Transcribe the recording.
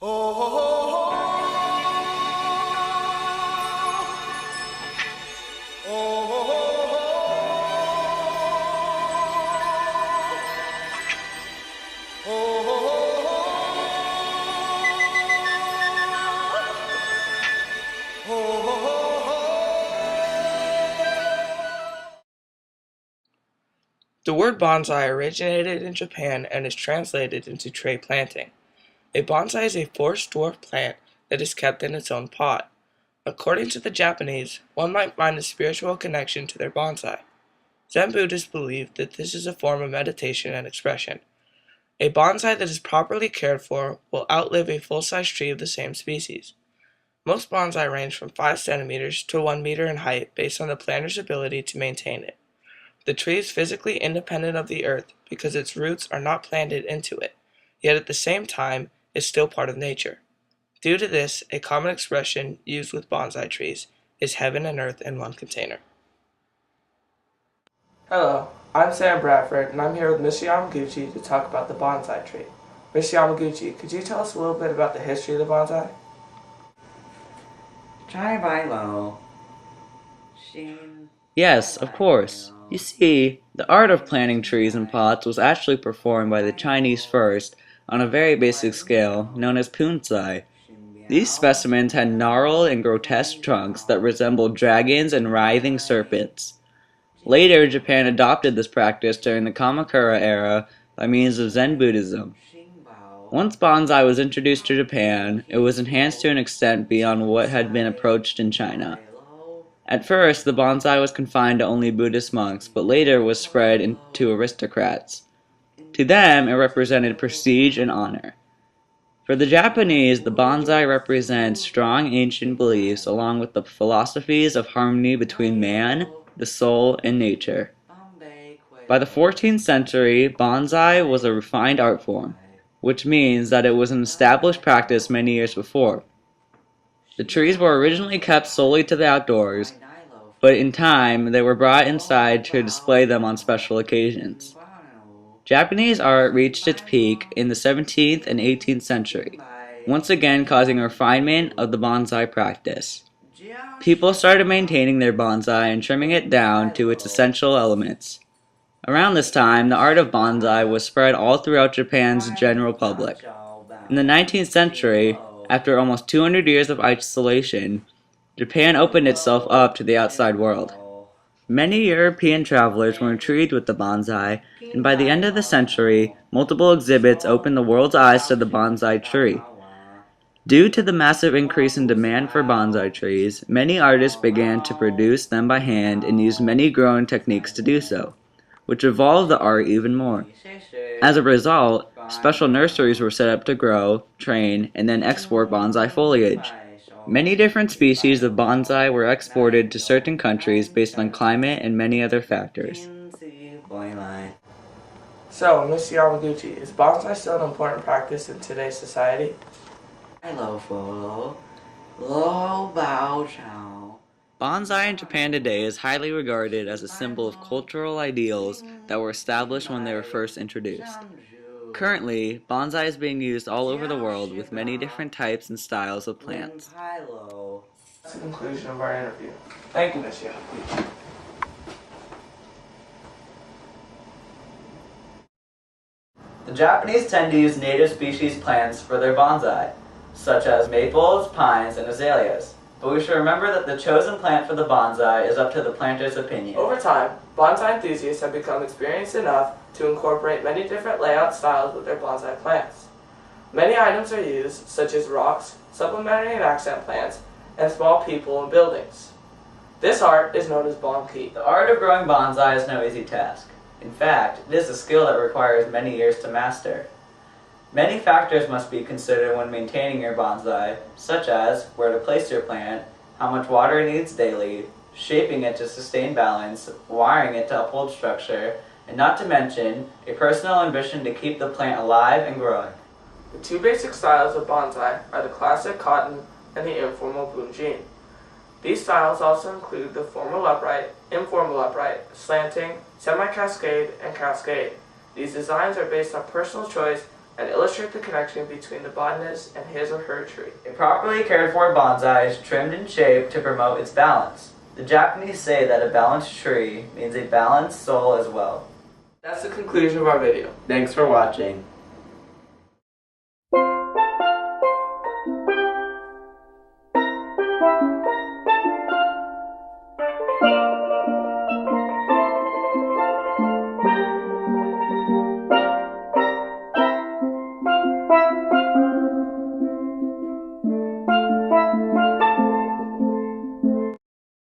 The word bonsai originated in Japan and is translated into tree planting. A bonsai is a forest dwarf plant that is kept in its own pot. According to the Japanese, one might find a spiritual connection to their bonsai. Zen Buddhists believe that this is a form of meditation and expression. A bonsai that is properly cared for will outlive a full-size tree of the same species. Most bonsai range from 5 centimeters to 1 meter in height based on the planter's ability to maintain it. The tree is physically independent of the earth because its roots are not planted into it, yet at the same time is still part of nature. Due to this, a common expression used with bonsai trees is heaven and earth in one container. Hello, I'm Sam Bradford, and I'm here with Mr. Yamaguchi to talk about the bonsai tree. Mr. Yamaguchi, could you tell us a little bit about the history of the bonsai? Yes, of course. You see, the art of planting trees in pots was actually performed by the Chinese first on a very basic scale known as bonsai. These specimens had gnarled and grotesque trunks that resembled dragons and writhing serpents. Later, Japan adopted this practice during the Kamakura era by means of Zen Buddhism. Once bonsai was introduced to Japan, it was enhanced to an extent beyond what had been approached in China. At first, the bonsai was confined to only Buddhist monks, but later was spread into aristocrats. To them, it represented prestige and honor. For the Japanese, the bonsai represents strong ancient beliefs along with the philosophies of harmony between man, the soul, and nature. By the 14th century, bonsai was a refined art form, which means that it was an established practice many years before. The trees were originally kept solely to the outdoors, but in time they were brought inside to display them on special occasions. Japanese art reached its peak in the 17th and 18th century, once again causing a refinement of the bonsai practice. People started maintaining their bonsai and trimming it down to its essential elements. Around this time, the art of bonsai was spread all throughout Japan's general public. In the 19th century, after almost 200 years of isolation, Japan opened itself up to the outside world. Many European travelers were intrigued with the bonsai, and by the end of the century, multiple exhibits opened the world's eyes to the bonsai tree. Due to the massive increase in demand for bonsai trees, many artists began to produce them by hand and used many growing techniques to do so, which evolved the art even more. As a result, special nurseries were set up to grow, train, and then export bonsai foliage. Many different species of bonsai were exported to certain countries based on climate and many other factors. So, Mr. Yamaguchi, is bonsai still an important practice in today's society? Bonsai in Japan today is highly regarded as a symbol of cultural ideals that were established when they were first introduced. Currently, bonsai is being used all over the world with many different types and styles of plants. That's the conclusion of our interview. Thank you, Mr. Yamaguchi. The Japanese tend to use native species plants for their bonsai, such as maples, pines, and azaleas. But we should remember that the chosen plant for the bonsai is up to the planter's opinion. Over time, bonsai enthusiasts have become experienced enough to incorporate many different layout styles with their bonsai plants. Many items are used, such as rocks, supplementary and accent plants, and small people and buildings. This art is known as bonki. The art of growing bonsai is no easy task. In fact, it is a skill that requires many years to master. Many factors must be considered when maintaining your bonsai, such as where to place your plant, how much water it needs daily, shaping it to sustain balance, wiring it to uphold structure, and not to mention a personal ambition to keep the plant alive and growing. The two basic styles of bonsai are the classic cotton and the informal bunjin. These styles also include the formal upright, informal upright, slanting, semi-cascade, and cascade. These designs are based on personal choice and illustrate the connection between the botanist and his or her tree. A properly cared for bonsai is trimmed and shaped to promote its balance. The Japanese say that a balanced tree means a balanced soul as well. That's the conclusion of our video. Thanks for watching.